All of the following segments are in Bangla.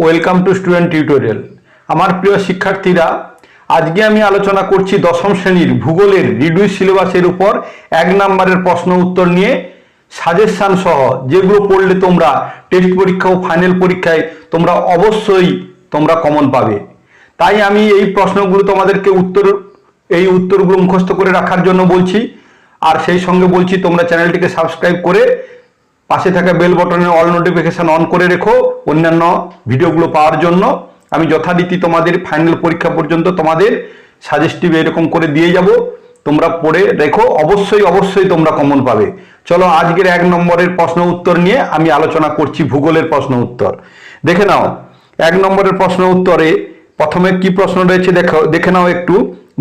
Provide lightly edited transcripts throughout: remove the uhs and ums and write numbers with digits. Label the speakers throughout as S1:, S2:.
S1: Welcome to student tutorial. আমার প্রিয় শিক্ষার্থীরা, আজকে আমি আলোচনা করছি দশম শ্রেণীর ভূগোলের রিডিউস সিলেবাসের উপর 1 নম্বরের প্রশ্ন উত্তর নিয়ে সাজেশন সহ, যেগুলো পড়লে তোমরা টেস্ট পরীক্ষা ও ফাইনাল পরীক্ষায় তোমরা অবশ্যই কমন পাবে। তাই আমি এই প্রশ্নগুলো তোমাদেরকে উত্তরগুলো মুখস্থ করে রাখার জন্য বলছি, আর সেই সঙ্গে বলছি তোমরা চ্যানেলটিকে সাবস্ক্রাইব করে পাশে থাকা বেল বটনে অল নোটিফিকেশন অন করে রেখো অন্যান্য ভিডিওগুলো পাওয়ার জন্য। আমি যথারীতি তোমাদের ফাইনাল পরীক্ষা পর্যন্ত তোমাদের সাজেস্টিভ এরকম করে দিয়ে যাব, তোমরা পড়ে রেখো, অবশ্যই তোমরা কমন পাবে। চলো আজকের 1 নম্বরের প্রশ্ন উত্তর নিয়ে আমি আলোচনা করছি। ভূগোলের প্রশ্ন উত্তর দেখে নাও। 1 নম্বরের প্রশ্ন উত্তরে প্রথমে কি প্রশ্ন রয়েছে দেখে নাও একটু।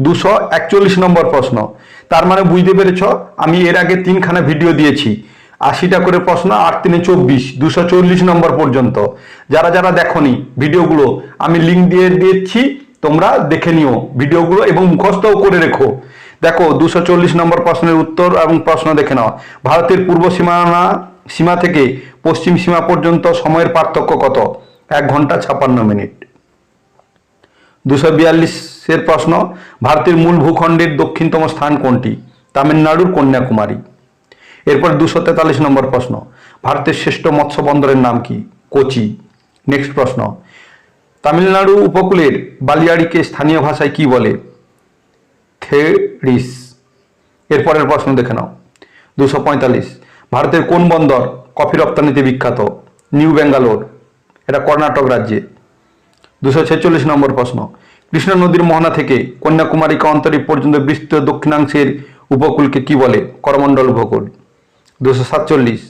S1: 241 নম্বর প্রশ্ন। তার মানে বুঝতে পেরেছ, আমি এর আগে 3খানা ভিডিও দিয়েছি, 80টা করে প্রশ্ন, 8 3 24, 240 নম্বর পর্যন্ত। যারা দেখোনি ভিডিওগুলো আমি লিঙ্ক দিয়ে দিচ্ছি, তোমরা দেখে নিও ভিডিওগুলো এবং মুখস্থও করে রেখো। দেখো 240 নম্বর প্রশ্নের উত্তর এবং প্রশ্ন দেখে নাও। ভারতের পূর্ব সীমা থেকে পশ্চিম সীমা পর্যন্ত সময়ের পার্থক্য কত? 1 ঘন্টা 56 মিনিট। 242 প্রশ্ন। ভারতের মূল ভূখণ্ডের দক্ষিণতম স্থান কোনটি? তামিলনাড়ুর কন্যাকুমারী। এরপর 243 নম্বর প্রশ্ন। ভারতের শ্রেষ্ঠ মৎস্য বন্দরের নাম কি? কোচি। নেক্সট প্রশ্ন। তামিলনাড়ু উপকূলের বালিয়াড়িকে স্থানীয় ভাষায় কি বলে? থেরিস। এরপরের প্রশ্ন দেখে নাও। 245। ভারতের কোন বন্দর কফি রপ্তানিতে বিখ্যাত? নিউ বেঙ্গালোর, এটা কর্ণাটক রাজ্যে। 246 নম্বর প্রশ্ন। কৃষ্ণা নদীর মোহনা থেকে কন্যাকুমারী অন্তরীপ পর্যন্ত বিস্তৃত দক্ষিণাংশের উপকূলকে কি বলে? করমণ্ডল উপকূল। 247।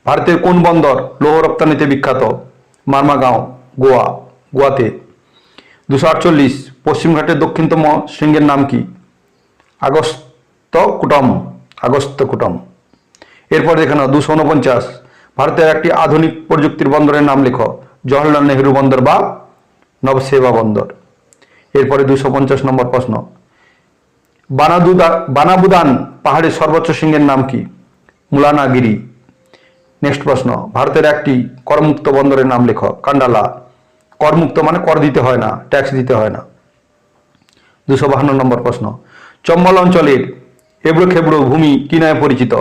S1: ভারতের কোন বন্দর লৌহ রপ্তানিতে বিখ্যাত? মারমাগাঁও, গোয়াতে। 248। পশ্চিমঘাটের দক্ষিণতম শৃঙ্গের নাম কি? আগস্তকুটম। এরপর দেখে নাও 249। ভারতের একটি আধুনিক প্রযুক্তির বন্দরের নাম লেখো। জওহরলাল নেহরু বন্দর বা নবসেবা বন্দর। এরপরে 250 নম্বর প্রশ্ন। বানাবুদান পাহাড়ের সর্বোচ্চ শৃঙ্গের নাম কি? মুলানাগিরি। নেক্সট প্রশ্ন। ভারতের একটি করমুক্ত বন্দরের নাম লেখো। কান্ডালা। করমুক্ত মানে কর দিতে হয় না, ট্যাক্স দিতে হয় না। 252 নম্বর প্রশ্ন। চম্বল অঞ্চলের এবড়ো খেবড়ো ভূমি কি নামে পরিচিত?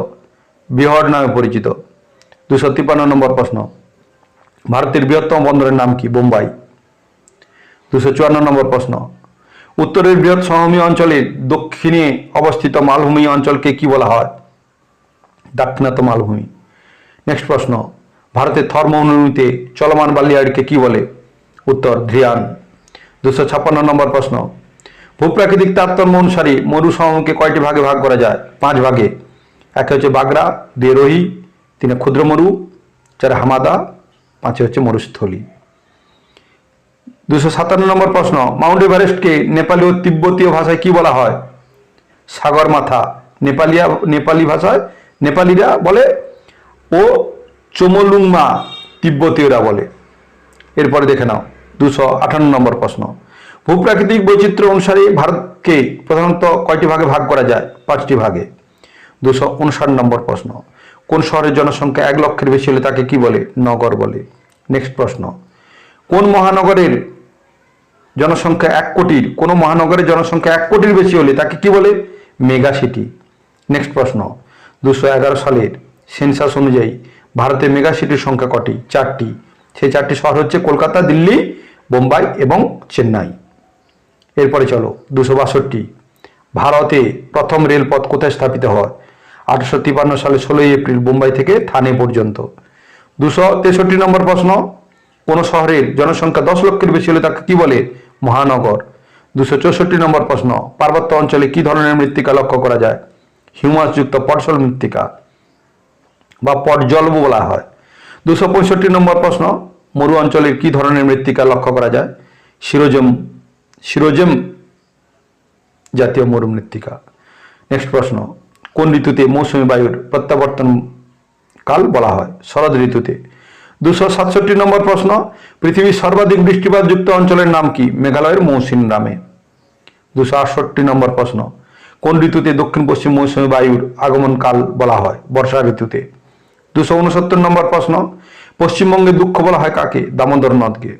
S1: বিহড় নামে পরিচিত। 253 নম্বর প্রশ্ন। ভারতের বৃহত্তম বন্দরের নাম কি? বোম্বাই। 254 নম্বর প্রশ্ন। উত্তরের বৃহৎ সমভূমি অঞ্চলের দক্ষিণে অবস্থিত মালভূমি অঞ্চলকে কি বলা হয়? দাক্ষিণাত্য মালভূমি। নেক্সট প্রশ্ন। ভারতের থর মরুভূমিতে চলমান বালিয়াড়িকে কি বলে? উত্তর ধ্রিয়ান। 256 নম্বর প্রশ্ন। ভূপ্রাকৃতিক তারতম্য অনুসারে মরু সমভূমিকে কয়টি ভাগে ভাগ করা যায়? 5 ভাগে। 1 হচ্ছে বাগড়া, 2 রোহি, 3 ক্ষুদ্র মরু, 4 হামাদা, 5 হচ্ছে মরুস্থলী। 257 নম্বর প্রশ্ন। মাউন্ট এভারেস্টকে নেপালি ও তিব্বতীয় ভাষায় কি বলা হয়? সাগর মাথা। নেপালিরা বলে ও চোমলুংমা তিব্বতীয়রা বলে। এরপরে দেখে নাও 258 নম্বর প্রশ্ন। ভূপ্রাকৃতিক বৈচিত্র্য অনুসারে ভারতকে প্রধানত কয়টি ভাগে ভাগ করা যায়? 5টি ভাগে। 259 নম্বর প্রশ্ন। কোন শহরের জনসংখ্যা 1 লক্ষের বেশি হলে তাকে কি বলে? নগর বলে। নেক্সট প্রশ্ন। কোন মহানগরের জনসংখ্যা 1 কোটির বেশি হলে তাকে কি বলে? Mega city. নেক্সট প্রশ্ন। 211 সালের সেন্সাস অনুযায়ী ভারতে মেগা সিটির সংখ্যা কটি? 4টি। সেই 4টি শহর হচ্ছে কলকাতা, দিল্লি, বোম্বাই এবং চেন্নাই। এরপরে চলো 262। ভারতে প্রথম রেলপথ কোথায় স্থাপিত হয়? 1853 সালে 16 এপ্রিল বোম্বাই থেকে থানে পর্যন্ত। 263 নম্বর প্রশ্ন। কোন শহরের জনসংখ্যা 10 লক্ষের বেশি হলে তাকে কি বলে? মহানগর। 264 নম্বর প্রশ্ন। পার্বত্য অঞ্চলে কি ধরনের মৃত্তিকা লক্ষ্য করা যায়? হিউমাসযুক্ত পটসল মৃত্তিকা বা পটজলভ বলা হয়। 265 নম্বর প্রশ্ন। মরু অঞ্চলের কি ধরনের মৃত্তিকা লক্ষ্য করা যায়? শিরোজেম জাতীয় মরু মৃত্তিকা। নেক্সট প্রশ্ন। কোন ঋতুতে মৌসুমী বায়ুর প্রত্যাবর্তন কাল বলা হয়? শরৎ ঋতুতে। 267 নম্বর প্রশ্ন। পৃথিবীর সর্বাধিক বৃষ্টিপাতযুক্ত অঞ্চলের নাম কি? মেঘালয়ের মৌসিন নামে। 268 নম্বর প্রশ্ন। কোন ঋতুতে দক্ষিণ পশ্চিম মৌসুমী বায়ুর আগমন কাল বলা হয়? বর্ষা ঋতুতে। 269 নম্বর প্রশ্ন। পশ্চিমবঙ্গের দুঃখ বলা হয় কাকে? দামোদর নদকে।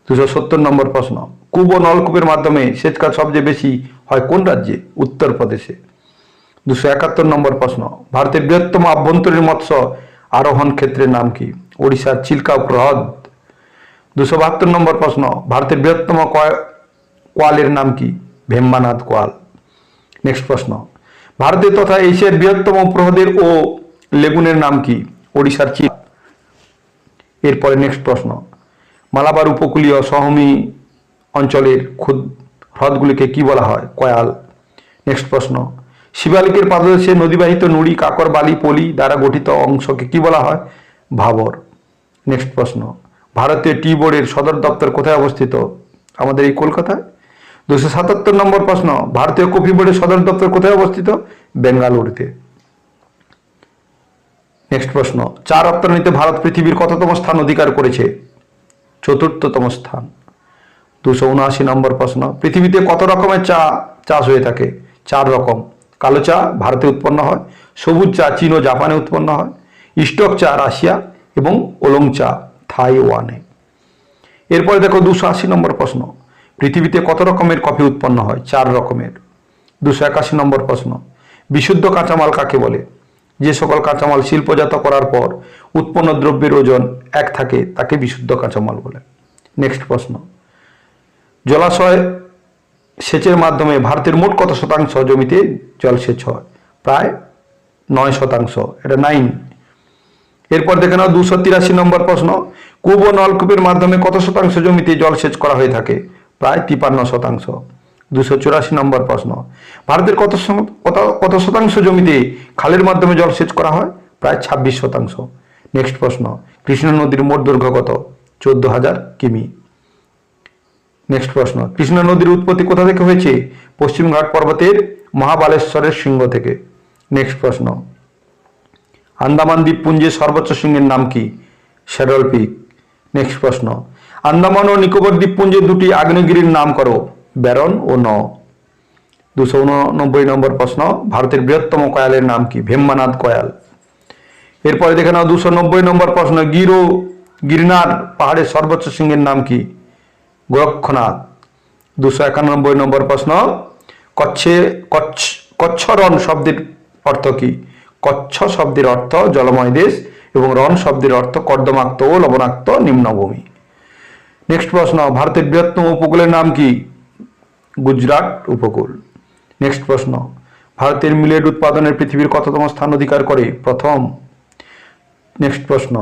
S1: 270 নম্বর প্রশ্ন, কূপ ও নলকূপের মাধ্যমে সেচ কাজ সবচেয়ে বেশি হয় কোন রাজ্যে? উত্তরপ্রদেশে। 271 নম্বর প্রশ্ন, ভারতের বৃহত্তম আভ্যন্তরীণ মৎস্য আরোহণ ক্ষেত্রের নাম কি? ওড়িশার চিল্কা হ্রদ। 272 নম্বর প্রশ্ন, ভারতের বৃহত্তম কোয়ালের নাম কি? ভেম্বানাদ কোয়াল। নেক্সট প্রশ্ন, ভারতের তথা এশিয়ার বৃহত্তম প্রহ্রদের ও লেগুনের নাম কি? ওড়িশার চিল। এরপরে নেক্সট প্রশ্ন, মালাবার উপকূলীয় সমভূমি অঞ্চলের হ্রদগুলিকে কি বলা হয়? কয়াল। নেক্সট প্রশ্ন, শিবালিকের পাদদেশে নদীবাহিত নুড়ি, কাকর, বালি, পলি দ্বারা গঠিত অংশকে কি বলা হয়? ভাবর। নেক্সট প্রশ্ন, ভারতীয় টি বোর্ডের সদর দপ্তর কোথায় অবস্থিত? আমাদের এই কলকাতায়। 277 নম্বর প্রশ্ন, ভারতীয় কফি বোর্ডের সদর দপ্তর কোথায় অবস্থিত? বেঙ্গালুরুতে। নেক্সট প্রশ্ন, চা রপ্তানিতে ভারত পৃথিবীর কততম স্থান অধিকার করেছে? 4র্থতম স্থান। 279 নম্বর প্রশ্ন, পৃথিবীতে কত রকমের চা চাষ হয়ে থাকে? 4 রকম। কালো চা ভারতে উৎপন্ন হয়, সবুজ চা চীন ও জাপানে উৎপন্ন হয়, স্টক চা রাশিয়া এবং ওলং চা তাইওয়ানে। এরপরে দেখো 280 নম্বর প্রশ্ন, পৃথিবীতে কত রকমের কফি উৎপন্ন হয়? 4 রকমের। 281 নম্বর প্রশ্ন, বিশুদ্ধ কাঁচামাল কাকে বলে? যে সকল কাঁচামাল শিল্পজাত করার পর উৎপন্ন দ্রব্যের ওজন 1 থাকে তাকে বিশুদ্ধ কাঁচামাল বলে। নেক্সট প্রশ্ন, জলাশয় সেচের মাধ্যমে ভারতের মোট কত শতাংশ জমিতে জলসেচ হয়? প্রায় 9%। এটা 9। এরপর দেখে নাও 283 নম্বর প্রশ্ন, কূপ ও নলকূপের মাধ্যমে কত শতাংশ জমিতে জলসেচ করা হয়ে থাকে? প্রায় 53%। 284 নম্বর প্রশ্ন, ভারতের কত শতাংশ জমিতে খালের মাধ্যমে জলসেচ করা হয়? প্রায় 26%। নেক্সট প্রশ্ন, কৃষ্ণ নদীর মোট দৈর্ঘ্য কত? 14,000 কিমি। নেক্সট প্রশ্ন, কৃষ্ণা নদীর উৎপত্তি কোথা থেকে হয়েছে? পশ্চিমঘাট পর্বতের মহাবালেশ্বরের শৃঙ্গ থেকে। নেক্সট প্রশ্ন, আন্দামান দ্বীপপুঞ্জের সর্বোচ্চ শৃঙ্গের নাম কি? শ্যাডল পিক। নেক্সট প্রশ্ন, আন্দামান ও নিকোবর দ্বীপপুঞ্জের দুটি আগ্নেয়গিরির নাম করো? ব্যারন ও ন। 289 নম্বর প্রশ্ন, ভারতের বৃহত্তম কয়ালের নাম কি? ভেম্বানাদ কয়াল। এরপরে দেখে নাও 290 নম্বর প্রশ্ন, গির ও গিরনার পাহাড়ের সর্বোচ্চ শৃঙ্গের নাম কি? গোরক্ষনাথ। 291নম্বর প্রশ্ন, কচ্ছ রণ শব্দের অর্থ কি? কচ্ছ শব্দের অর্থ জলময় দেশ এবং রণ শব্দের অর্থ কর্দমাক্ত ও লবণাক্ত নিম্নভূমি। নেক্সট প্রশ্ন, ভারতের বৃহত্তম উপকূলের নাম কি? গুজরাট উপকূল। নেক্সট প্রশ্ন, ভারতের মিলেট উৎপাদনের পৃথিবীর কততম স্থান অধিকার করে? প্রথম। নেক্সট প্রশ্ন,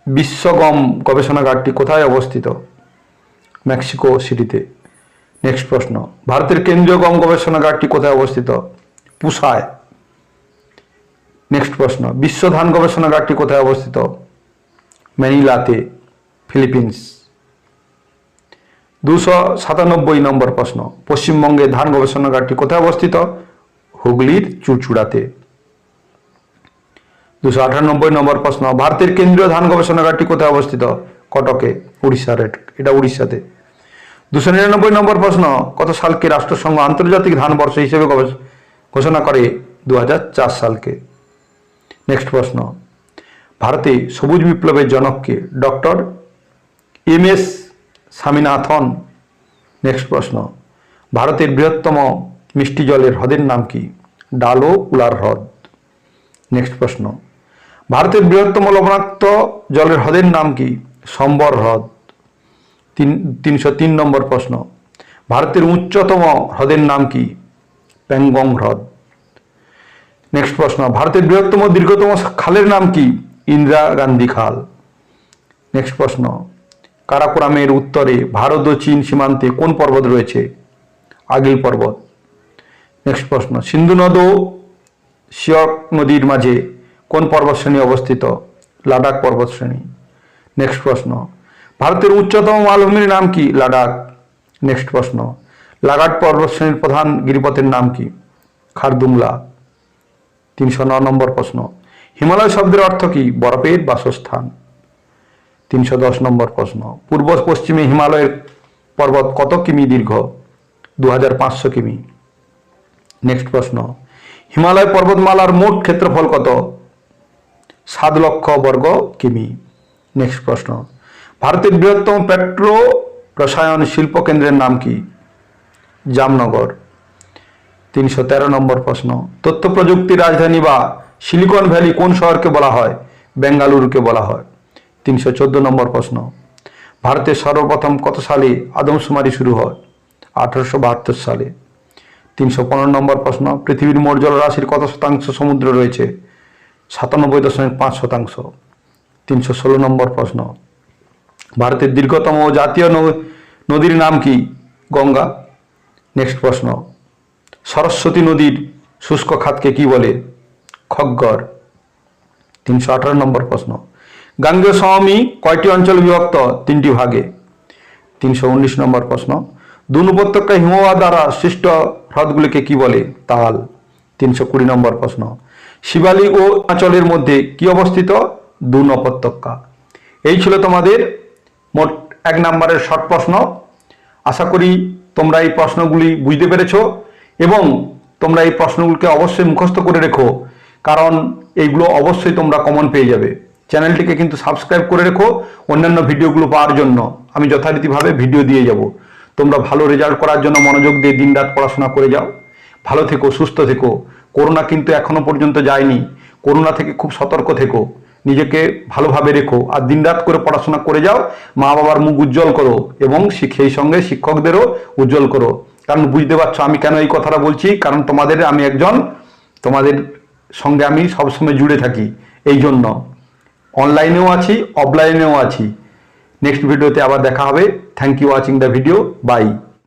S1: বিশ্ব গম গবেষণাগারটি কোথায় অবস্থিত? মেক্সিকো সিটিতে। নেক্সট প্রশ্ন, ভারতের কেন্দ্রীয় গম গবেষণাগারটি কোথায় অবস্থিত? পুসায়। নেক্সট প্রশ্ন, বিশ্ব ধান গবেষণাগারটি কোথায় অবস্থিত? ম্যানিলাতে, ফিলিপিন্স। 297নম্বর প্রশ্ন, পশ্চিমবঙ্গে ধান গবেষণাগারটি কোথায় অবস্থিত? হুগলির চুঁচুড়াতে। 298নম্বর প্রশ্ন, ভারতের কেন্দ্রীয় ধান গবেষণাগারটি কোথায় অবস্থিত? কটকে, উড়িষ্যার। এটা উড়িষ্যাতে। 299নম্বর প্রশ্ন, কত সালকে রাষ্ট্রসংঘ আন্তর্জাতিক ধান বর্ষ হিসেবে ঘোষণা করে? 2004 সালকে। নেক্সট প্রশ্ন, ভারতে সবুজ বিপ্লবের জনককে? Doctor MS Swaminathan. নেক্সট প্রশ্ন, ভারতের বৃহত্তম মিষ্টি জলের হ্রদের নাম কি? ডাল ও কুলার হ্রদ। নেক্সট প্রশ্ন, ভারতের বৃহত্তম লবণাক্ত জলের হ্রদের নাম কি? সম্বর হ্রদ। 303নম্বর প্রশ্ন, ভারতের উচ্চতম হ্রদের নাম কি? প্যাংগং হ্রদ। নেক্সট প্রশ্ন, ভারতের বৃহত্তম দীর্ঘতম খালের নাম কি? ইন্দিরা গান্ধী খাল। নেক্সট প্রশ্ন, কারাকোরামের উত্তরে ভারত ও চীন সীমান্তে কোন পর্বত রয়েছে? আগিল পর্বত। নেক্সট প্রশ্ন, সিন্ধু নদ ও সিয়ক নদীর মাঝে কোন পর্বতশ্রেণী অবস্থিত? লাদাখ পর্বতশ্রেণী। নেক্সট প্রশ্ন, ভারতের উচ্চতম মালভূমির নাম কি? লাদাখ। নেক্সট প্রশ্ন, লাদাখ পর্বতশ্রেণীর প্রধান গিরিপথের নাম কি? খারদুংলা। 309নম্বর প্রশ্ন, হিমালয় শব্দের অর্থ কি? বরফের বাসস্থান। 310নম্বর প্রশ্ন, পূর্ব পশ্চিমে হিমালয়ের পর্বত কত কিমি দীর্ঘ? 2500 কিমি। নেক্সট প্রশ্ন, হিমালয় পর্বতমালার মোট ক্ষেত্রফল কত? 7 লক্ষ বর্গ কিমি। নেক্সট প্রশ্ন, ভারতের বৃহত্তম রসায়ন শিল্প কেন্দ্রের নাম কি? জামনগর। 313 নম্বর প্রশ্ন, তথ্য প্রযুক্তির রাজধানী বা সিলিকন ভ্যালি কোন শহরকে বলা হয়? বেঙ্গালুরুকে বলা হয়। 314 নম্বর প্রশ্ন, ভারতের সর্বপ্রথম কত সালে আদমশুমারি শুরু হয়? 1872 সালে। 315 নম্বর প্রশ্ন, পৃথিবীর মোট জলরাশির কত শতাংশ সমুদ্র রয়েছে? 97.5%। 316 নম্বর প্রশ্ন, ভারতের দীর্ঘতম জাতীয় নদীর নাম কি? গঙ্গা। নেক্সট প্রশ্ন, সরস্বতী নদীর শুষ্ক খাতকে কি বলে? খগ্গর। 318 নম্বর প্রশ্ন, গাঙ্গেয় সমভূমি কয়টি অঞ্চলে বিভক্ত? 3টি ভাগে। 319 নম্বর প্রশ্ন, দুন উপত্যকায় হিমবাহ দ্বারা সৃষ্ট হ্রদগুলিকে কি বলে? তাল। 320 নম্বর প্রশ্ন, শিবালিক ও অঞ্চলের মধ্যে কি অবস্থিত? দুন উপত্যকা। এই ছিল তোমাদের মোট 1 নম্বরের শর্ট প্রশ্ন। আশা করি তোমরা এই প্রশ্নগুলি বুঝতে পেরেছো এবং তোমরা এই প্রশ্নগুলিকে অবশ্যই মুখস্থ করে রেখো, কারণ এইগুলো অবশ্যই তোমরা কমন পেয়ে যাবে। চ্যানেলটিকে কিন্তু সাবস্ক্রাইব করে রেখো অন্যান্য ভিডিওগুলো পাওয়ার জন্য। আমি যথারীতিভাবে ভিডিও দিয়ে যাব। তোমরা ভালো রেজাল্ট করার জন্য মনোযোগ দিয়ে দিনরাত পড়াশোনা করে যাও। ভালো থেকো, সুস্থ থেকো। করোনা কিন্তু এখনো পর্যন্ত যায়নি। করোনা থেকে খুব সতর্ক থেকো, নিজেকে ভালোভাবে রেখো আর দিনরাত করে পড়াশোনা করে যাও। মা বাবার মুখ উজ্জ্বল করো এবং সেই সঙ্গে শিক্ষকদেরও উজ্জ্বল করো। কারণ বুঝতে পারছো আমি কেন এই কথাটা বলছি, কারণ আমি একজন, তোমাদের সঙ্গে আমি সবসময় জুড়ে থাকি। এই জন্য অনলাইনেও আছি, অফলাইনেও আছি। নেক্সট ভিডিওতে আবার দেখা হবে। Thank you watching the video. By.